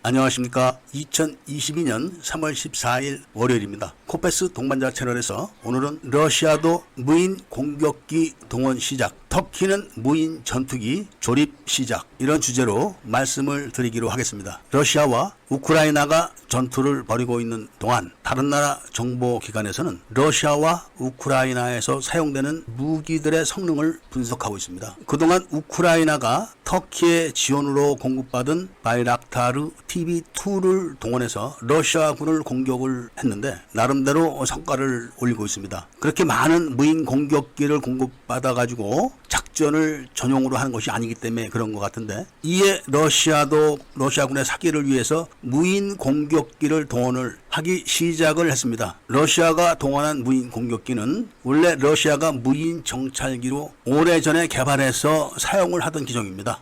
안녕하십니까. 2022년 3월 14일 월요일입니다. 코페스 동반자 채널에서 오늘은 러시아도 무인 공격기 동원 시작, 터키는 무인 전투기 조립 시작, 이런 주제로 말씀을 드리기로 하겠습니다. 러시아와 우크라이나가 전투를 벌이고 있는 동안 다른 나라 정보기관에서는 러시아와 우크라이나에서 사용되는 무기들의 성능을 분석하고 있습니다. 그동안 우크라이나가 터키의 지원으로 공급받은 바이락타르 TB2를 동원해서 러시아군을 공격을 했는데 나름대로 성과를 올리고 있습니다. 그렇게 많은 무인 공격기를 공급받아가지고 작전을 전용으로 하는 것이 아니기 때문에 그런 것 같은데, 이에 러시아도 러시아군의 사기를 위해서 무인 공격기를 동원을 하기 시작을 했습니다. 러시아가 동원한 무인 공격기는 원래 러시아가 무인 정찰기로 오래전에 개발해서 사용을 하던 기종입니다.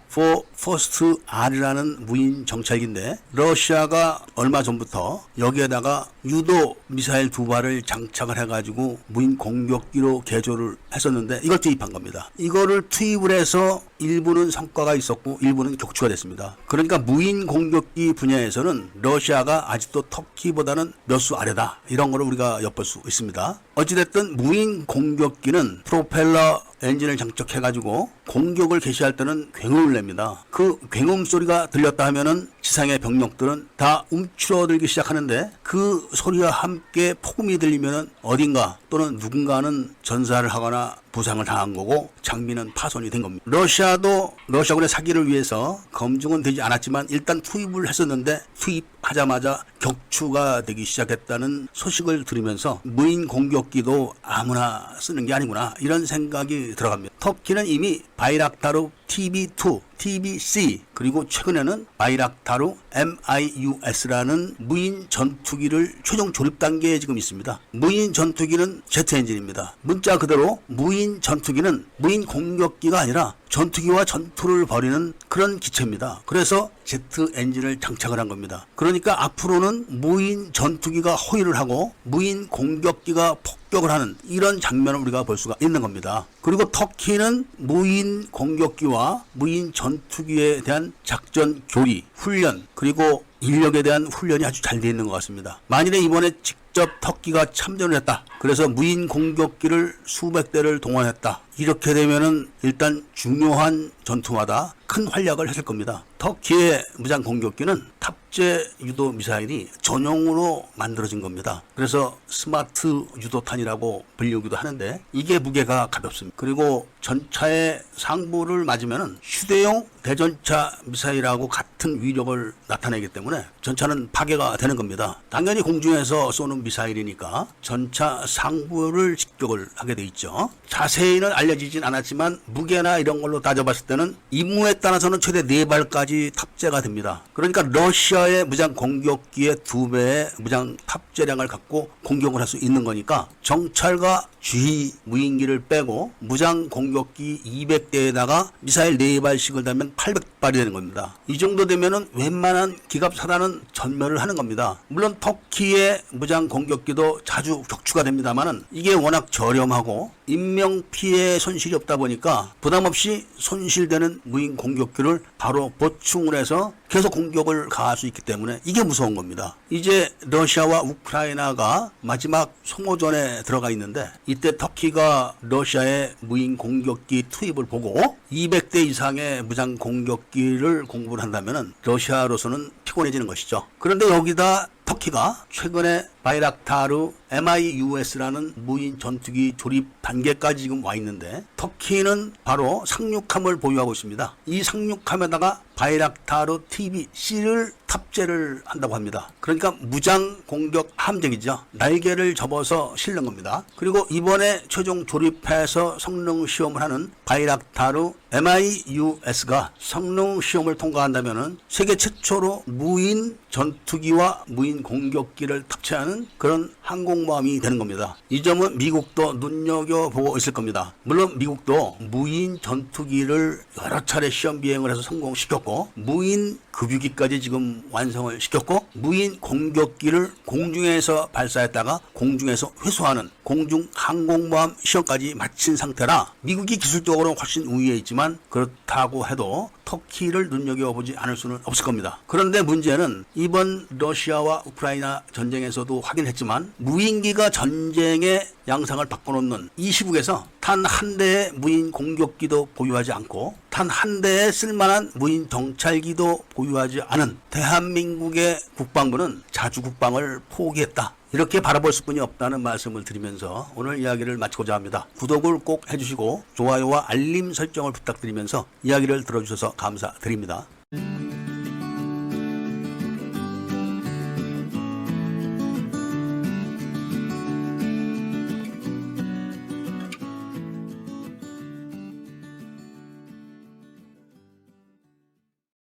포스트 R이라는 무인 정찰기인데, 러시아가 얼마 전부터 여기에다가 유도 미사일 2발을 장착을 해가지고 무인 공격기로 개조를 했었는데 이걸 투입한 겁니다. 이거를 투입을 해서 일부는 성과가 있었고 일부는 격추가 됐습니다. 그러니까 무인 공격기 분야에서는 러시아가 아직도 터키보다는 몇 수 아래다, 이런 거를 우리가 엿볼 수 있습니다. 어찌됐든 무인 공격기는 프로펠러 엔진을 장착해가지고 공격을 개시할 때는 굉음을 냅니다. 그 굉음 소리가 들렸다 하면은 지상의 병력들은 다 움츠러들기 시작하는데, 그 소리와 함께 폭음이 들리면은 어딘가 또는 누군가는 전사를 하거나 부상을 당한 거고 장비는 파손이 된 겁니다. 러시아도 러시아군의 사기를 위해서 검증은 되지 않았지만 일단 투입을 했었는데, 투입하자마자 격추가 되기 시작했다는 소식을 들으면서 무인 공격기도 아무나 쓰는 게 아니구나, 이런 생각이 들어갑니다. 터키는 이미 바이락타르 TB2, TBC, 그리고 최근에는 바이락타르 MIUS라는 무인 전투기를 최종 조립 단계에 지금 있습니다. 무인 전투기는 제트 엔진입니다. 문자 그대로 무인 전투기는 무인 공격기가 아니라 전투기와 전투를 벌이는 그런 기체입니다. 그래서 제트 엔진을 장착을 한 겁니다. 그러니까 앞으로는 무인 전투기가 호위를 하고 무인 공격기가 폭격을 하는 이런 장면을 우리가 볼 수가 있는 겁니다. 그리고 터키는 무인 공격기와 무인 전투기에 대한 작전 교리, 훈련, 그리고 인력에 대한 훈련이 아주 잘 되어 있는 것 같습니다. 만일에 이번에 직접 터키가 참전을 했다, 그래서 무인 공격기를 수백 대를 동원했다, 이렇게 되면은 일단 중요한 전투마다 큰 활약을 했을 겁니다. 터키의 무장 공격기는 탑재 유도 미사일이 전용으로 만들어진 겁니다. 그래서 스마트 유도탄이라고 불리기도 하는데 이게 무게가 가볍습니다. 그리고 전차의 상부를 맞으면은 휴대용 대전차 미사일하고 같은 위력을 나타내기 때문에 전차는 파괴가 되는 겁니다. 당연히 공중에서 쏘는 미사일이니까 전차 상부를 직격을 하게 돼 있죠. 자세히는 알려지진 않았지만 무게나 이런 걸로 따져봤을 때는 임무에 따라서는 최대 4발까지 탑재가 됩니다. 그러니까 러시아의 무장 공격기의 2배의 무장 탑재량을 갖고 공격을 할 수 있는 거니까 정찰과 주의 무인기를 빼고 무장 공격기 200대에다가 미사일 4발씩을 달면 800발이 되는 겁니다. 이 정도 되면은 웬만한 기갑사단은 전멸을 하는 겁니다. 물론 터키의 무장 공격기도 자주 격추가 됩니다만은 이게 워낙 저렴하고 인명 피해 손실이 없다 보니까 부담 없이 손실되는 무인 공격기를 바로 보충을 해서 계속 공격을 가할 수 있기 때문에 이게 무서운 겁니다. 이제 러시아와 우크라이나가 마지막 소모전에 들어가 있는데, 이때 터키가 러시아의 무인 공격기 투입을 보고 200대 이상의 무장 공격기를 공급을 한다면 러시아로서는 피곤해지는 것이죠. 그런데 여기다 터키가 최근에 바이락타르 MIUS라는 무인 전투기 조립 단계까지 지금 와 있는데, 터키는 바로 상륙함을 보유하고 있습니다. 이 상륙함에다가 바이락타르 TBC를 탑재를 한다고 합니다. 그러니까 무장 공격 함정이죠. 날개를 접어서 실는 겁니다. 그리고 이번에 최종 조립해서 성능 시험을 하는 바이락타르 MIUS가 성능 시험을 통과한다면은 세계 최초로 무인 전투기와 무인 공격기를 탑재하는 그런 항공모함이 되는 겁니다. 이 점은 미국도 눈여겨보고 있을 겁니다. 물론 미국도 무인 전투기를 여러 차례 시험 비행을 해서 성공시켰고, 무인 급유기까지 지금 완성을 시켰고, 무인 공격기를 공중에서 발사했다가 공중에서 회수하는 공중 항공모함 시험까지 마친 상태라 미국이 기술적으로 훨씬 우위에 있지만, 그렇다고 해도 터키를 눈여겨보지 않을 수는 없을 겁니다. 그런데 문제는 이번 러시아와 우크라이나 전쟁에서도 확인했지만 무인기가 전쟁의 양상을 바꿔놓는 이 시국에서 단 한 대의 무인 공격기도 보유하지 않고 단 한 대의 쓸만한 무인 정찰기도 보유하지 않은 대한민국의 국방부는 자주국방을 포기했다. 이렇게 바라볼 수뿐이 없다는 말씀을 드리면서 오늘 이야기를 마치고자 합니다. 구독을 꼭 해주시고 좋아요와 알림 설정을 부탁드리면서 이야기를 들어주셔서 감사드립니다.